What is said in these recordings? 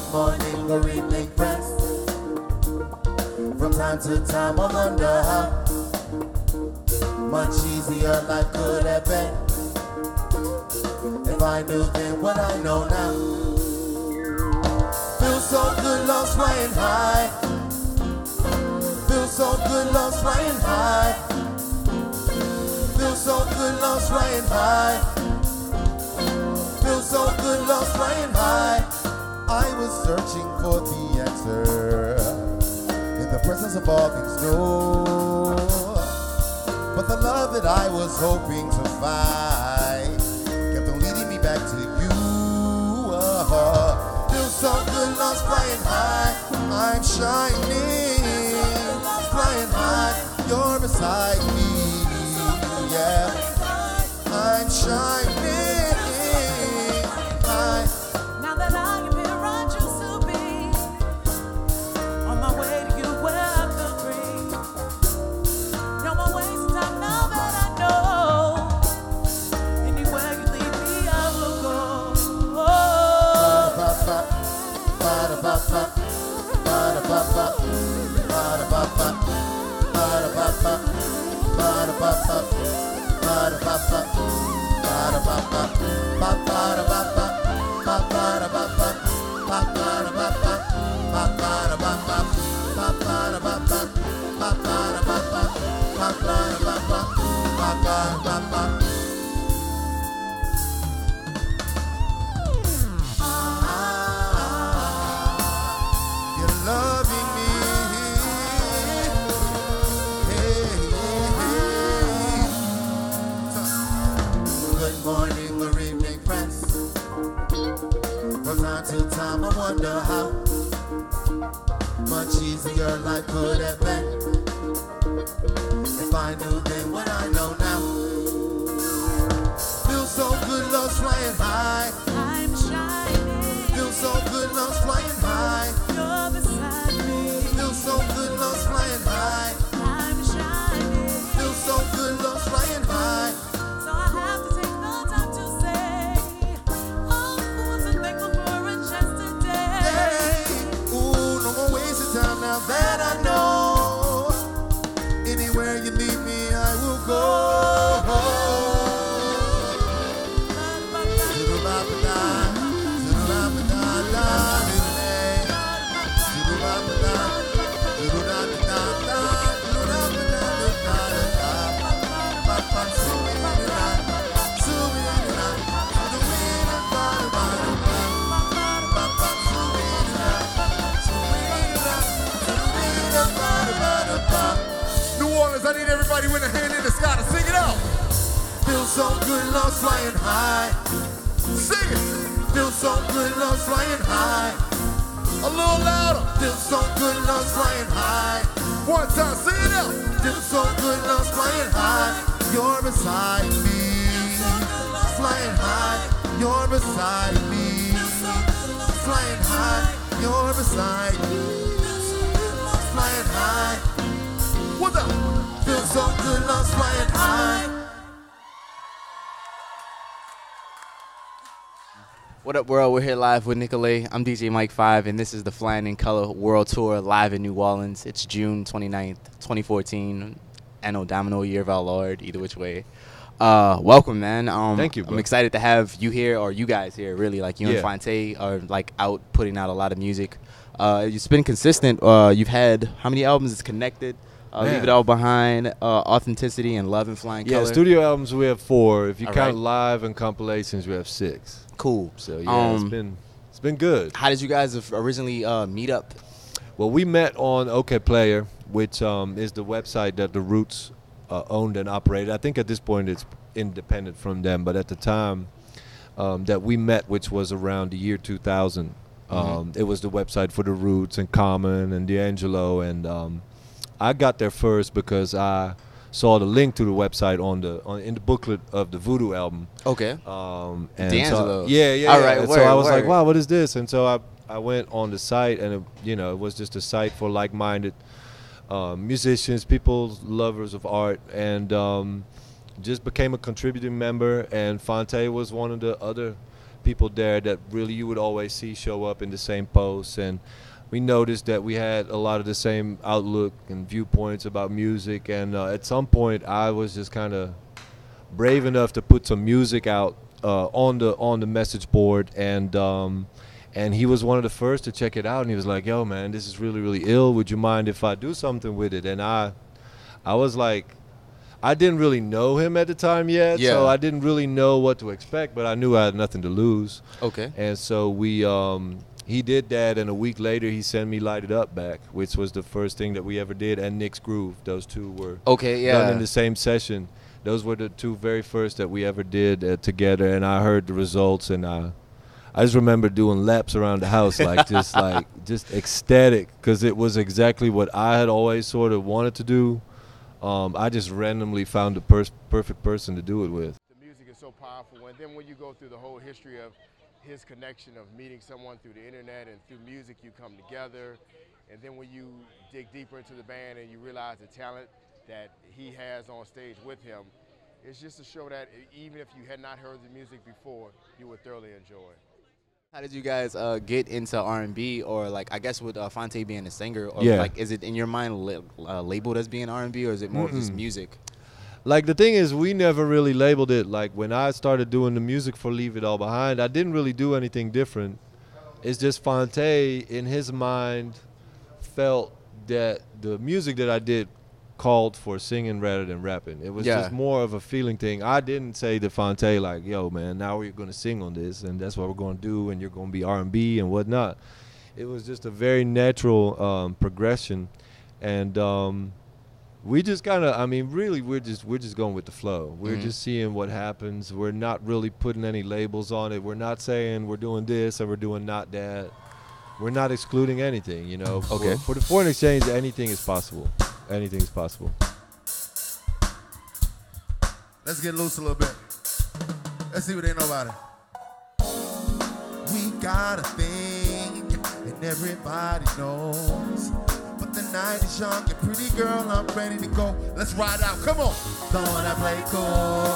Good morning, good evening, friends. From time to time I wonder how much easier life could have been if I knew then what I know now. Feel so good, lost flying high. Feel so good, lost flying high. Feel so good, lost flying high. Feel so good, lost flying high. I was searching for the answer in the presence of all things new. But the love that I was hoping to find kept on leading me back to you. Feel so good, lost flying high. I'm shining, flying high. You're beside me, yeah. I'm shining high. Now that I am here, I choose to be on my way to you where I feel free. No more wasting time now that I know. Anywhere you lead me, I will go. You're loving me. Good morning, good evening, friends. From time to time I wonder how much easier life could have been if I knew then what I know now. Feel so good, lost flying high. I'm shining. Feel so good, lost flying high. You're beside me. Feel so good, lost flying high. I'm shining. Feel so good, lost flying high. So I have to take the time to say, oh, I'm so thankful for a chance today. Hey, ooh, no more wasted time now that I know. Anywhere you lead me, I will go. I need everybody with a hand in the sky to sing it out. Feel so good, lost flying high. Sing it. Feel so good, lost flying high. A little louder. Feel so good, lost flying high. One time, sing it out. Feel so good, lost flying high. You're beside me. Flying high. You're beside me. Flying high. You're beside me. Flying high. What's up? Feel so good, lost flying high. What up, world? We're here live with Nickolay. I'm DJ Mike 5, and this is the Flying in Color World Tour live in New Orleans. It's June 29th, 2014. Anno Domino, Year of Our Lord, either which way. Welcome, man. Thank you, bro. I'm excited to have you here, or you guys here, really. Like, you and Phonte are, like, out putting out a lot of music. It's been consistent. You've had how many albums? It's Connected. Leave It All Behind, Authenticity, and Love and Flying Color. Yeah, studio albums we have 4. If you All count right. live and compilations, we have 6. Cool. So yeah, it's been good. How did you guys originally meet up? Well, we met on OK Player, which is the website that the Roots owned and operated. I think at this point it's independent from them, but at the time that we met, which was around the year 2000, it was the website for the Roots and Common and D'Angelo, and I got there first because I saw the link to the website in the booklet of the Voodoo album. Okay. And D'Angelo. So, yeah. All right. And Word, so I was word. like, wow, what is this? And so I went on the site, and it was just a site for like-minded musicians, people, lovers of art, and just became a contributing member. And Phonte was one of the other people there that really you would always see show up in the same posts, and we noticed that we had a lot of the same outlook and viewpoints about music. And at some point, I was just kind of brave enough to put some music out on the message board, and he was one of the first to check it out, and he was like, "Yo, man, this is really, really ill. Would you mind if I do something with it?" And I was like, I didn't really know him at the time yet, so I didn't really know what to expect, but I knew I had nothing to lose. Okay. And so he did that, and a week later he sent me Light It Up back, which was the first thing that we ever did, and Nick's Groove. Those two were done in the same session. Those were the two very first that we ever did together, and I heard the results, and I just remember doing laps around the house, just ecstatic, because it was exactly what I had always sort of wanted to do. I just randomly found the perfect person to do it with. The music is so powerful, and then when you go through the whole history of his connection of meeting someone through the internet and through music, you come together, and then when you dig deeper into the band and you realize the talent that he has on stage with him, it's just to show that even if you had not heard the music before, you would thoroughly enjoy it. How did you guys get into R&B, or like, I guess with Phonte being a singer, or like, is it in your mind labeled as being R&B, or is it more of just music? Like, the thing is, we never really labeled it. Like, when I started doing the music for Leave It All Behind, I didn't really do anything different. It's just Phonte, in his mind, felt that the music that I did called for singing rather than rapping. It was just more of a feeling thing. I didn't say to Phonte, like, "Yo, man, now we're going to sing on this, and that's what we're going to do, and you're going to be R&B and whatnot." It was just a very natural progression, and we just kind of, I mean, really, we're just going with the flow. We're just seeing what happens. We're not really putting any labels on it. We're not saying we're doing this and we're doing not that. We're not excluding anything, you know. Okay. For the foreign exchange, anything is possible. Anything is possible. Let's get loose a little bit. Let's see what they know about it. We got a thing, and everybody knows. But the night is young, and pretty girl, I'm ready to go. Let's ride out, come on. Don't wanna play cool,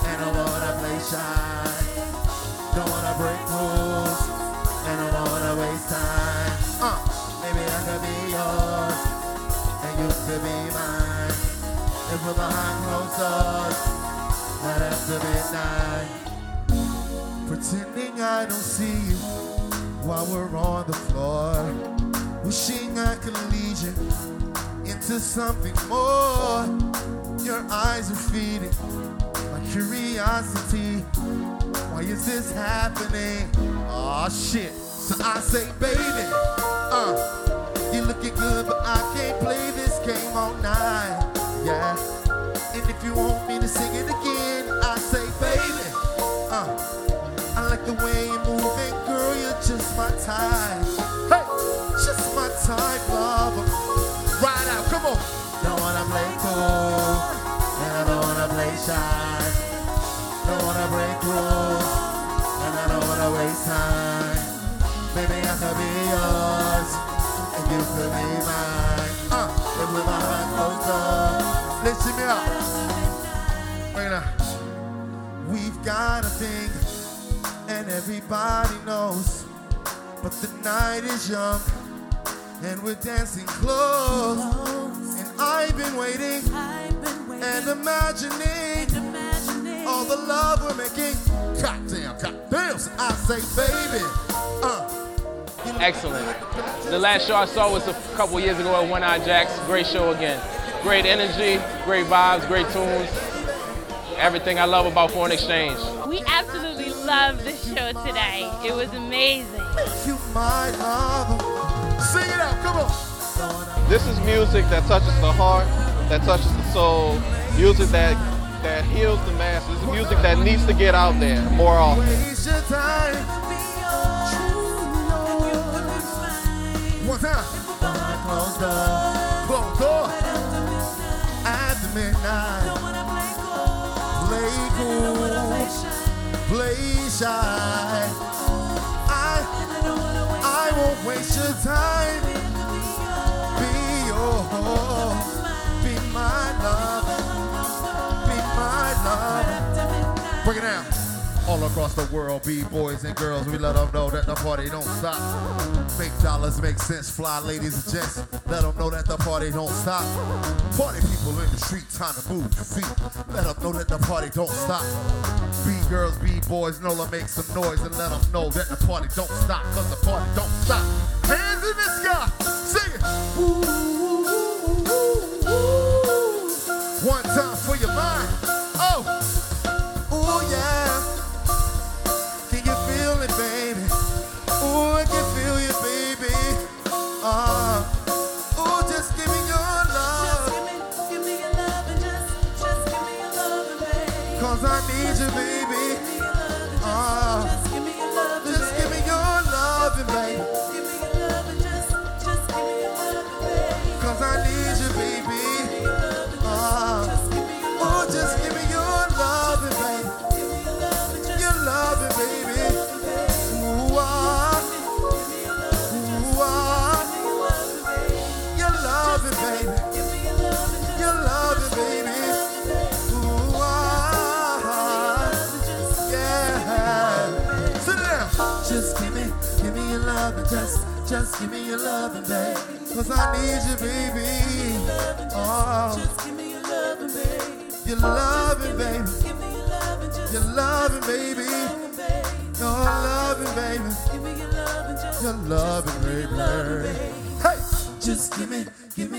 and I wanna play shy. Don't wanna break rules, and I wanna waste time. Maybe I could be yours, and you could be mine. If we're behind closed doors, right after midnight, pretending I don't see you while we're on the floor, wishing I could lead you into something more. Your eyes are feeding my curiosity. Why is this happening? Oh shit. So I say, baby, you're looking good, but I can't play this game all night. Yeah. And if you want me to sing it again, I say, baby, I like the way you're moving, girl, you're just my type. Hey, just my type, lover. Ride out, come on. Don't wanna play cool, and I don't wanna play shy. Don't wanna break rules, and I don't wanna waste time. Maybe I could be yours, and you could be mine. If we're behind closed doors, listen me up. Wait now. We've got a thing, and everybody knows. But the night is young, and we're dancing close. And I've been waiting and imagining all the love we're making. Cocktail, cocktails. I say, baby. Excellent. The last show I saw was a couple years ago at One Eye Jacks. Great show again. Great energy, great vibes, great tunes. Everything I love about Foreign Exchange. We absolutely loved the show today. It was amazing. You my lover. Sing it out, come on. This is music that touches the heart, that touches the soul. Music that heals the masses. Music that needs to get out there more often. Waste your time. One time. Behind closed door. Closed door. After midnight. Play cool. Play shy. I won't waste your time. Be yours. Be my love. Be my love. Break it down. All across the world, B-boys and girls, we let them know that the party don't stop. Make dollars make sense, fly ladies and gents, let them know that the party don't stop. Party people in the street, time to move your feet, let them know that the party don't stop. B-girls, B-boys, Nola, make some noise and let them know that the party don't stop, cause the party don't stop. Hands in the sky, sing it. Ooh, ooh, ooh, ooh. One time for your mind. Oh, ooh yeah. Can you feel it, baby? Ooh, I can feel you, baby. Ooh, just give me your love. Just give me your love and just give me your love, baby. Cause I need you, baby. Just give me your love, Just give me your love, baby. Give me your love and just give me your love, baby. Cause I need you, baby. Oh, just give me your love, baby. Your love, baby. Ooh, ooh, your love, baby. Your love, baby. Ooh, yeah. Sit down. Just give me your love and just give me your love, baby. Cause I need you, baby. Oh, Just give me your love, baby. your loving, baby. Give me your love and just Your loving, baby. Your loving, baby. give me your love and just Your loving, baby. Hey! Just give me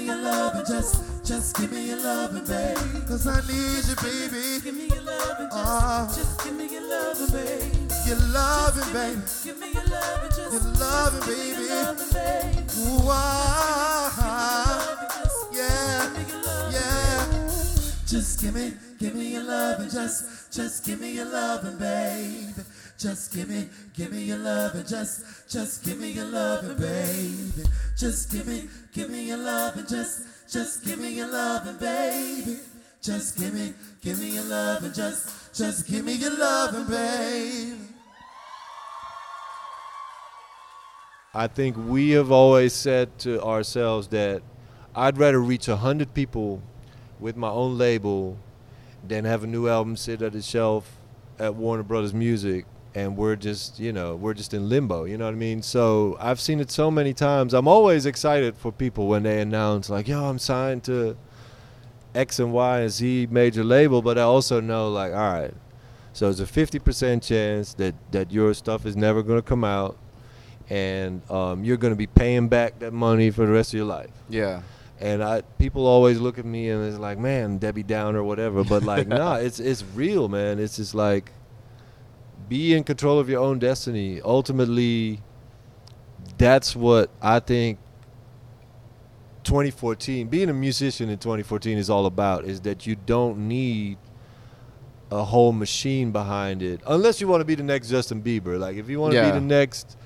your love and just give me your love, baby. Cause I need you, baby. Give me your love and just give me your love, baby. Your loving, baby. Give me your love and just Your loving, baby. baby. Ooh, yeah, yeah. Just give me your love and just give me your loving, baby. Just give me your love and just give me your loving, baby. Just give me your love and just give me your loving, baby. Just give me your love and just give me your loving, baby. I think we have always said to ourselves that I'd rather reach 100 people with my own label than have a new album sit at the shelf at Warner Brothers Music and we're just in limbo, you know what I mean? So I've seen it so many times. I'm always excited for people when they announce like, yo, I'm signed to X and Y and Z major label, but I also know like, all right, so there's a 50% chance that your stuff is never going to come out and you're going to be paying back that money for the rest of your life. Yeah. And people always look at me and it's like, man, Debbie Downer or whatever. But like, nah, it's real, man. It's just like, be in control of your own destiny. Ultimately, that's what I think 2014, being a musician in 2014 is all about, is that you don't need a whole machine behind it. Unless you want to be the next Justin Bieber. Like, if you want to be the next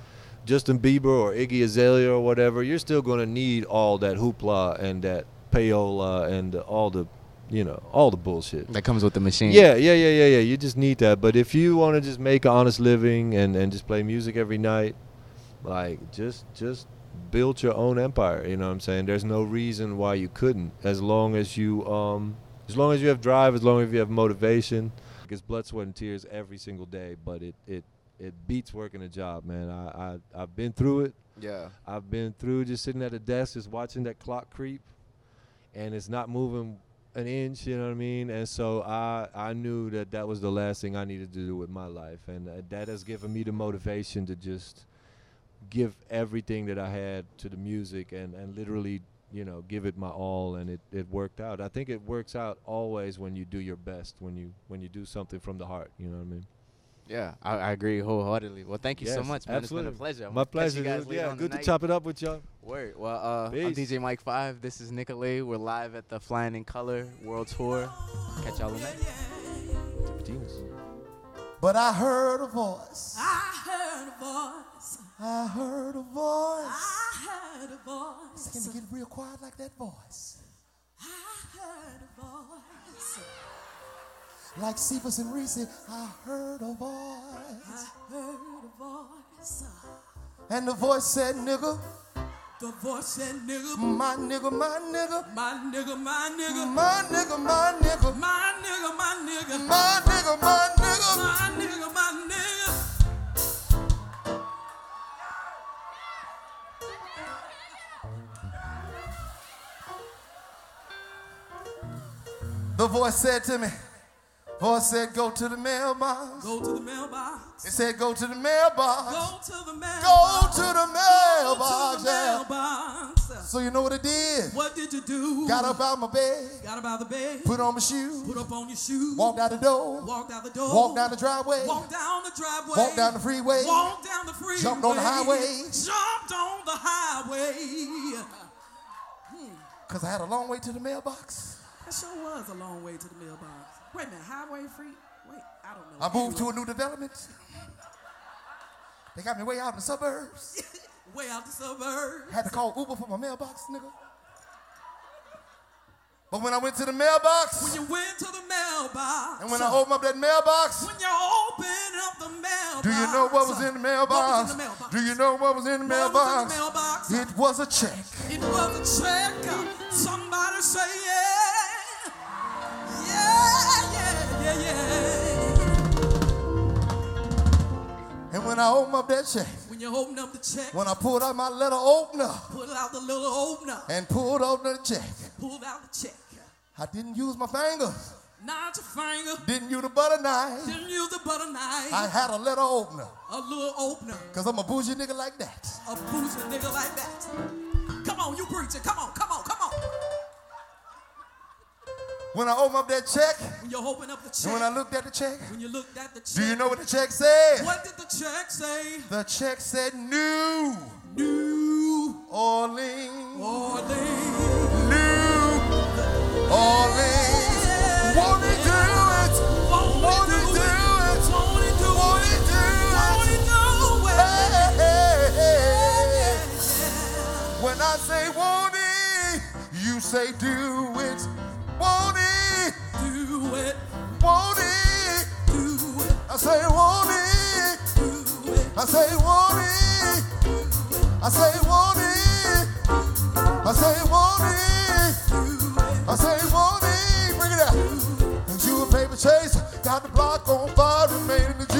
Justin Bieber or Iggy Azalea or whatever, you're still going to need all that hoopla and that payola and all the bullshit That comes with the machine. Yeah. You just need that. But if you want to just make an honest living and just play music every night, like just build your own empire. You know what I'm saying? There's no reason why you couldn't, as long as you have drive, as long as you have motivation. It's blood, sweat, and tears every single day, but it beats working a job, man. I've been through it. Yeah. I've been through just sitting at a desk, just watching that clock creep, and it's not moving an inch, you know what I mean? And so I knew that was the last thing I needed to do with my life, and that has given me the motivation to just give everything that I had to the music and literally, give it my all, and it worked out. I think it works out always when you do your best, when you do something from the heart, you know what I mean? Yeah, I agree wholeheartedly. Well, thank you so Yes, much, man. absolutely. It's been a pleasure. My pleasure, You guys dude. later Yeah, on good to tonight. chop it up with y'all. Word. Well, I'm Peace. DJ Mike 5. This is Nickolay. We're live at the Flying in Color World Tour. Catch y'all tonight. Tipitinas. But I heard a voice. I heard a voice. I heard a voice. I heard a voice. Can you get real quiet like that voice? I heard a voice. Like Cephas and Reese, I heard a voice. I heard a voice. And the voice said, nigga, The voice said, nigga, my nigga, my nigga, my nigga, my nigga, my nigga, my nigga, my nigga, my nigga, my nigga, my nigga, my nigga, my nigga. The voice said to me, voice said, go to the mailbox. Go to the mailbox. It said, go to the mailbox. Go to the mailbox. Go to the mailbox. Go to the Yeah. mailbox. So you know what it did? What did you do? Got up out my bed, Got up out of the bed. put on my shoes, Put up on your shoes. walked out the door, Walked out the door. walked down the driveway, Walked down the driveway. walked down the freeway, Walked down the freeway. jumped on the highway. Jumped on the highway. because I had a long way to the mailbox. That sure was a long way to the mailbox. Wait a minute, highway free? Wait, I don't know. I moved to a new development. They got me way out in the suburbs. Way out the suburbs. Had to call Uber for my mailbox, nigga. But when I went to the mailbox, When you went to the mailbox. and when I opened up that mailbox, When you open up the mailbox. do you know what was in the mailbox? What was in the mailbox? Do you know what was in the What was in mailbox? the mailbox? It was a check. It was a check. Somebody say yeah. Yeah, yeah, yeah, yeah. And when I opened up that check, When you open up the check, when I pulled out my letter opener pull out the little opener, and pulled open the check, pulled out the check. I didn't use my fingers, Not your finger, didn't use the butter knife. didn't use the butter knife. I had a letter opener, A little opener, because I'm a bougie nigga like that. a bougie nigga like that. Come on, you preacher. Come on, come on, come on. When I opened up that check, When you open up the check, and when I looked at the check, when you looked at the check, do you know what the check said? what did the check say? The check said New New Orleans. Orleans. New Orleans. Won't he do it? Won't he do it? Won't he do Won't he it? do Won't he it? do it? Hey, hey, hey. Yeah. When I say won't he, you say do it. Won't he? Do it, Won't he? do it, I say won't he? do it. I say won't he? I say won't he? I say won't he? I say won't he? Bring it out. And you a paper chase, got the block on fire, remain in the G.